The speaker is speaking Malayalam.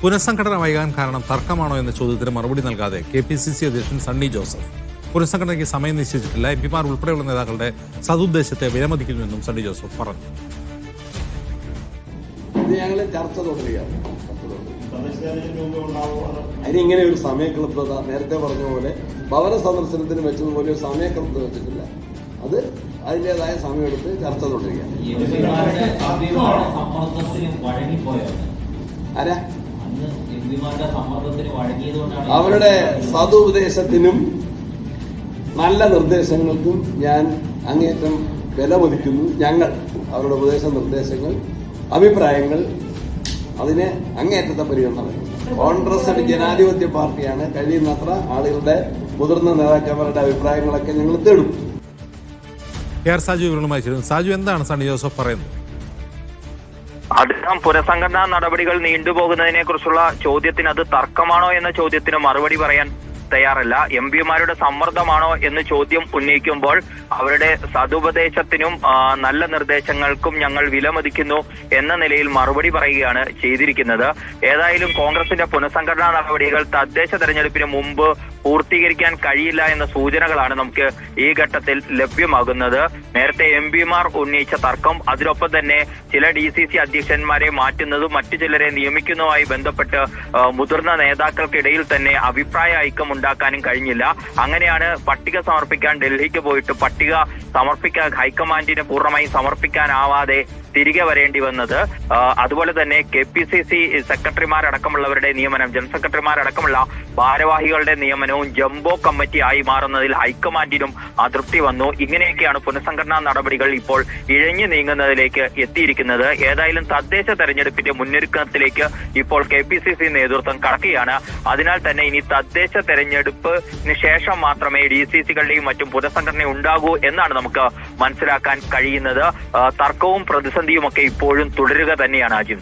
പുനഃസംഘടന വൈകാൻ കാരണം തർക്കമാണോ എന്ന ചോദ്യത്തിന് മറുപടി നൽകാതെ KPCC അധ്യക്ഷൻ സണ്ണി ജോസഫ്. പുനഃസംഘടനയ്ക്ക് സമയം നിശ്ചയിച്ചിട്ടില്ല. MP-മാർ ഉൾപ്പെടെയുള്ള നേതാക്കളുടെ സതുദ്ദേശത്തെ വിലമതിക്കുന്നുവെന്നും സണ്ണി ജോസഫ് പറഞ്ഞു. ഞങ്ങൾ ചർച്ച തുടരുകയാണ്. അതിനിങ്ങനെ ഒരു സമയക്ലബ്ധത നേരത്തെ പറഞ്ഞ പോലെ ഭവന സന്ദർശനത്തിന് വെച്ചതുപോലെ ഒരു സമയക്ലബ്ധത വെച്ചിട്ടില്ല. അത് അതിൻ്റെതായ സമയമെടുത്ത് ചർച്ച തുടരുകയാണ്. ആരാ അവരുടെ സതുപദേശത്തിനും നല്ല നിർദ്ദേശങ്ങൾക്കും ഞാൻ അങ്ങേറ്റം വിലമതിക്കുന്നു. ഞങ്ങൾ അവരുടെ ഉപദേശ നിർദ്ദേശങ്ങൾ, അഭിപ്രായങ്ങൾ, അതിന് അങ്ങേറ്റത്തെ പരിഗണന നൽകും. കോൺഗ്രസ് ഒരു ജനാധിപത്യ പാർട്ടിയാണ്. കഴിയുന്നത്ര ആളുകളുടെ മുതിർന്ന നേതാക്കന്മാരുടെ അഭിപ്രായങ്ങളൊക്കെ ഞങ്ങൾ തേടും. KR സാജു വിവരണമായി ചേരുന്നു. സാജു, എന്താണ് സണ്ണി ജോസഫ് പറയുന്നത്? അദ്ദേഹം പുനഃസംഘടനാ നടപടികൾ നീണ്ടുപോകുന്നതിനെ കുറിച്ചുള്ള ചോദ്യത്തിന് അത് തർക്കമാണോ എന്ന ചോദ്യത്തിന് മറുപടി പറയാൻ തയ്യാറല്ല. MP-മാരുടെ സമ്മർദ്ദമാണോ എന്ന് ചോദ്യം ഉന്നയിക്കുമ്പോൾ അവരുടെ സതുപദേശത്തിനും നല്ല നിർദ്ദേശങ്ങൾക്കും ഞങ്ങൾ വിലമതിക്കുന്നു എന്ന നിലയിൽ മറുപടി പറയുകയാണ് ചെയ്തിരിക്കുന്നത്. ഏതായാലും കോൺഗ്രസിന്റെ പുനഃസംഘടനാ നടപടികൾ തദ്ദേശ തെരഞ്ഞെടുപ്പിന് മുമ്പ് പൂർത്തീകരിക്കാൻ കഴിയില്ല എന്ന സൂചനകളാണ് നമുക്ക് ഈ ഘട്ടത്തിൽ ലഭ്യമാകുന്നത്. നേരത്തെ MP-മാർ ഉന്നയിച്ച തർക്കം, അതിനൊപ്പം തന്നെ ചില DCC അധ്യക്ഷന്മാരെ മാറ്റുന്നതും മറ്റു ചിലരെ നിയമിക്കുന്നതുമായി ബന്ധപ്പെട്ട് മുതിർന്ന നേതാക്കൾക്കിടയിൽ തന്നെ അഭിപ്രായ ഐക്യം ഉണ്ടാക്കാനും കഴിഞ്ഞില്ല. അങ്ങനെയാണ് പട്ടിക സമർപ്പിക്കാൻ ഡൽഹിക്ക് പോയിട്ട് പട്ടിക സമർപ്പിക്കാൻ ഹൈക്കമാൻഡിന് പൂർണ്ണമായും സമർപ്പിക്കാനാവാതെ തിരികെ വരേണ്ടി വന്നത്. അതുപോലെ തന്നെ KPCC സെക്രട്ടറിമാരടക്കമുള്ളവരുടെ നിയമനം, ജനറൽ സെക്രട്ടറിമാരടക്കമുള്ള ഭാരവാഹികളുടെ നിയമനവും ജംബോ കമ്മിറ്റി ആയി മാറുന്നതിൽ ഹൈക്കമാൻഡിനും അതൃപ്തി വന്നു. ഇങ്ങനെയൊക്കെയാണ് പുനഃസംഘടനാ നടപടികൾ ഇപ്പോൾ ഇഴഞ്ഞു നീങ്ങുന്നതിലേക്ക് എത്തിയിരിക്കുന്നത്. ഏതായാലും തദ്ദേശ തെരഞ്ഞെടുപ്പിന്റെ മുന്നൊരുക്കത്തിലേക്ക് ഇപ്പോൾ KPCC നേതൃത്വം കടക്കുകയാണ്. അതിനാൽ തന്നെ ഇനി തദ്ദേശ തെരഞ്ഞെടുപ്പിന് ശേഷം മാത്രമേ DCC-കളുടെയും മറ്റും പുനഃസംഘടന ഉണ്ടാകൂ എന്നാണ് നമുക്ക് മനസ്സിലാക്കാൻ കഴിയുന്നത്. തർക്കവും പ്രതിസന്ധിയും ഒക്കെ ഇപ്പോഴും തുടരുക തന്നെയാണ്. അജിം.